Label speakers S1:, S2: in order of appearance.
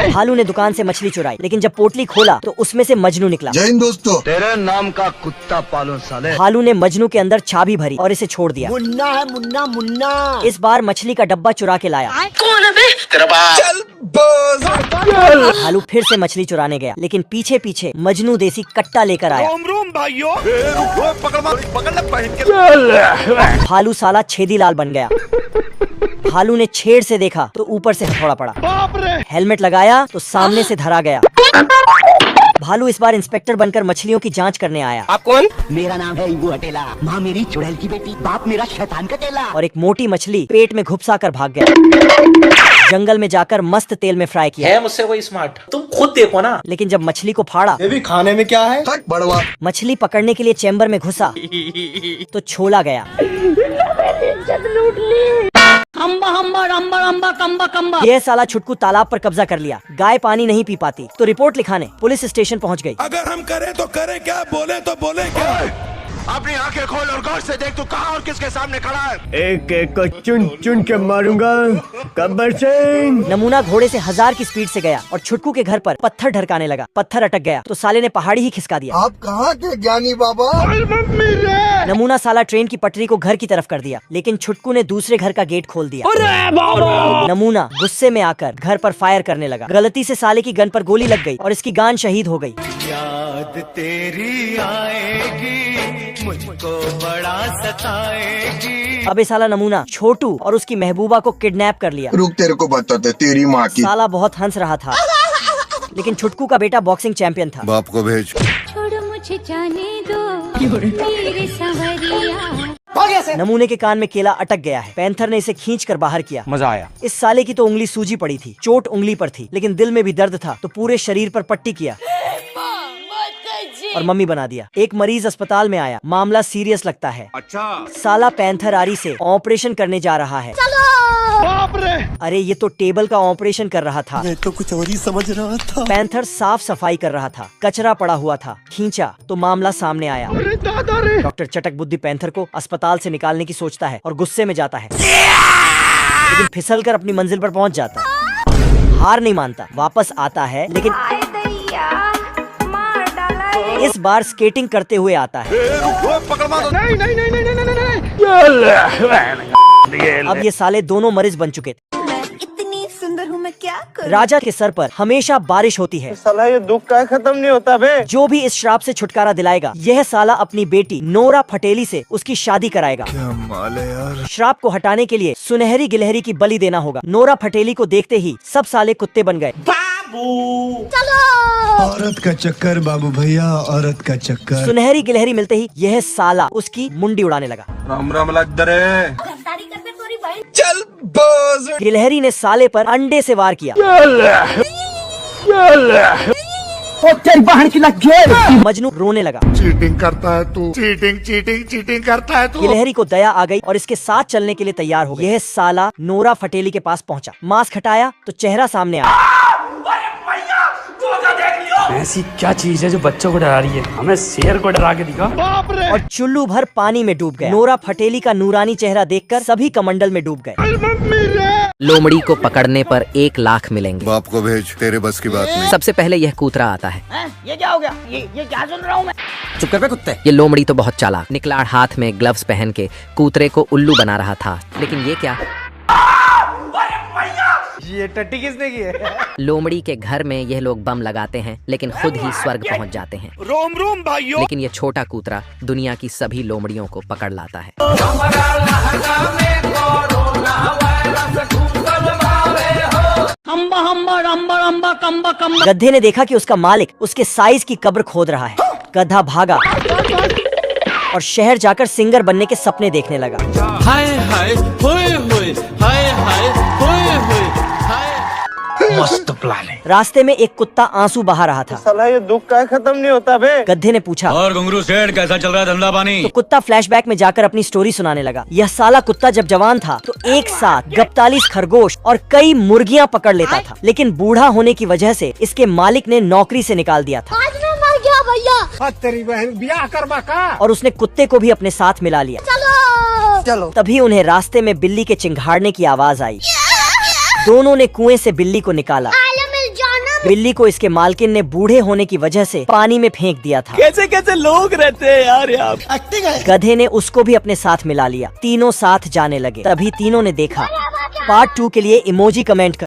S1: भालू ने दुकान से मछली चुराई, लेकिन जब पोटली खोला तो उसमें से मजनू निकला।
S2: जय हिंद दोस्तों।
S3: तेरे नाम का कुत्ता पालो साले।
S1: भालू ने मजनू के अंदर चाबी भरी और इसे छोड़ दिया।
S4: मुन्ना है मुन्ना मुन्ना।
S1: इस बार मछली का डब्बा चुरा के लाया।
S4: कौन है बे?
S2: तेरा बाप। चल
S1: भालू फिर से मछली चुराने गया, लेकिन पीछे पीछे मजनू देसी कट्टा लेकर आया।
S3: भाइयों
S1: भालू साला छेदीलाल बन गया। भालू ने छेड़ से देखा तो ऊपर से हथौड़ा पड़ा। हेलमेट लगाया तो सामने से धरा गया। भालू इस बार इंस्पेक्टर बनकर मछलियों की जांच करने आया।
S4: आप कौन? मेरा नाम है इंगू हटेला, माँ मेरी चुड़ैल की बेटी, बाप मेरा शैतान का चेला।
S1: और एक मोटी मछली पेट में घुपसा कर भाग गया। जंगल में जाकर मस्त तेल में फ्राई किया।
S5: है मुझसे कोई स्मार्ट? तुम खुद देखो ना।
S1: लेकिन जब मछली को फाड़ा,
S2: ये भी खाने में क्या है? बड़वा।
S1: मछली पकड़ने के लिए चेम्बर में घुसा तो छोला गया। यह साला छुटकू तालाब पर कब्जा कर लिया। गाय पानी नहीं पी पाती तो रिपोर्ट लिखाने पुलिस स्टेशन पहुंच गई।
S6: अगर हम करें तो करें क्या, बोले तो बोले क्या?
S3: अपनी आंखें खोल और गौर से देख, तू कहाँ और किसके सामने खड़ा है?
S7: एक एक को चुन चुन के मारूंगा। गब्बर सिंह।
S1: नमूना घोड़े से 1000 की स्पीड से गया और छुटकू के घर पर पत्थर ढरकाने लगा। पत्थर अटक गया तो साले ने पहाड़ी ही खिसका दिया।
S2: आप कहाँ के ज्ञानी बाबा?
S1: नमूना साला ट्रेन की पटरी को घर की तरफ कर दिया, लेकिन छुटकू ने दूसरे घर का गेट खोल दिया। नमूना गुस्से में आकर घर पर फायर करने लगा। गलती से साले की गन पर गोली लग गई और इसकी गान शहीद हो गई।
S7: याद तेरी आएगी, मुझको बड़ा सताएगी।
S1: अबे साला नमूना छोटू और उसकी महबूबा को किडनैप कर लिया।
S2: रुक, तेरे को बताते तेरी माँ की।
S1: साला बहुत हंस रहा था, लेकिन छुटकू का बेटा बॉक्सिंग चैंपियन था।
S2: बाप को भेज।
S8: छोड़ो मुझे जाने दो मेरे सवरिया।
S1: नमूने के कान में केला अटक गया है। पैंथर ने इसे खींच कर बाहर किया।
S3: मजा आया।
S1: इस साले की तो उंगली सूजी पड़ी थी। चोट उंगली पर थी, लेकिन दिल में भी दर्द था तो पूरे शरीर पर पट्टी किया और मम्मी बना दिया। एक मरीज अस्पताल में आया, मामला सीरियस लगता है।
S3: अच्छा।
S1: साला पैंथर आरी से ऑपरेशन करने जा रहा है।
S3: बाप रे।
S1: अरे ये तो टेबल का ऑपरेशन कर रहा था।
S2: मैं तो कुछ और ही समझ रहा था।
S1: पैंथर साफ सफाई कर रहा था, कचरा पड़ा हुआ था। खींचा तो मामला सामने आया। डॉक्टर चटक बुद्धि पैंथर को अस्पताल से निकालने की सोचता है और गुस्से में जाता है, लेकिन फिसल कर अपनी मंजिल पर पहुंच जाता है। हार नहीं मानता, वापस आता है, लेकिन इस बार स्केटिंग करते हुए आता है। अब ये साले दोनों मरीज बन चुके थे।
S8: इतनी सुंदर हूँ मैं, क्या करूँ?
S1: राजा के सर पर हमेशा बारिश होती है।
S7: साला ये दुख का खत्म नहीं होता बे।
S1: जो भी इस श्राप से छुटकारा दिलाएगा, यह साला अपनी बेटी नोरा फटेली से उसकी शादी कराएगा।
S2: क्या माल है यार।
S1: श्राप को हटाने के लिए सुनहरी गिलहरी की बलि देना होगा। नोरा फटेली को देखते ही सब साले कुत्ते बन गए।
S2: औरत का चक्कर बाबू भैया, औरत का चक्कर।
S1: सुनहरी गिलहरी मिलते ही यह साला उसकी मुंडी उड़ाने लगा।
S3: राम राम लग
S2: चल बस।
S1: गिलहरी ने साले पर अंडे से वार किया। मजनू रोने लगा।
S2: चीटिंग करता है तू, चीटिंग चीटिंग चीटिंग करता है तू।
S1: गिलहरी को दया आ गई और इसके साथ चलने के लिए तैयार हो गई। यह साला नोरा फटेली के पास पहुंचा। मास्क हटाया तो चेहरा सामने आया।
S5: ऐसी क्या चीज है जो बच्चों को डरा रही है? हमें शेर को डरा के दिखा।
S1: और चुल्लू भर पानी में डूब गया। नोरा फटेली का नूरानी चेहरा देखकर सभी कमंडल में डूब गए।
S9: लोमड़ी को पकड़ने पर 1 लाख मिलेंगे।
S2: बाप को भेज, तेरे बस की बात नहीं।
S9: सबसे पहले यह कूतरा आता है।
S4: ये क्या हो गया? ये क्या सुन रहा हूँ मैं?
S9: चुप कर बे कुत्ते। ये लोमड़ी तो बहुत चालाक निकला, हाथ में ग्लव्स पहन के कूतरे को उल्लू बना रहा था। लेकिन ये क्या,
S7: ये टट्टी किसने की है?
S9: लोमड़ी के घर में यह लोग बम लगाते हैं, लेकिन खुद ही स्वर्ग पहुंच जाते हैं।
S3: रोम रोम भाइयों।
S9: लेकिन ये छोटा कूतरा दुनिया की सभी लोमड़ियों को पकड़ लाता है।
S1: गधे ने देखा कि उसका मालिक उसके साइज की कब्र खोद रहा है। गधा भागा और शहर जाकर सिंगर बनने के सपने देखने लगा।
S6: हाय हाय होए होए, हाय हाय होए होए, हाय।
S3: मस्त प्लान है।
S1: रास्ते में एक कुत्ता आंसू बहा रहा था।
S7: साला ये दुख का खत्म नहीं होता बे।
S1: गधे ने पूछा,
S6: और घुंगरू सेठ कैसा चल रहा है धंधा पानी?
S1: तो कुत्ता फ्लैशबैक में जाकर अपनी स्टोरी सुनाने लगा। यह साला कुत्ता जब जवान था तो एक साथ 41 खरगोश और कई मुर्गियां पकड़ लेता था, लेकिन बूढ़ा होने की वजह से इसके मालिक ने नौकरी से निकाल दिया था।
S8: आज मैं मर गया भैया।
S7: तेरी बहन ब्याह करवा का।
S1: और उसने कुत्ते को भी अपने साथ मिला लिया।
S4: चलो।
S1: तभी उन्हें रास्ते में बिल्ली के चिंघाड़ने की आवाज आई। दोनों ने कुएं से बिल्ली को निकाला।
S8: आलम इल जान
S1: बिल्ली को इसके मालकिन ने बूढ़े होने की वजह से पानी में फेंक दिया था।
S7: कैसे कैसे लोग रहते हैं यार यहाँ।
S1: गधे ने उसको भी अपने साथ मिला लिया। तीनों साथ जाने लगे। तभी तीनों ने देखा। पार्ट 2 के लिए इमोजी कमेंट कर।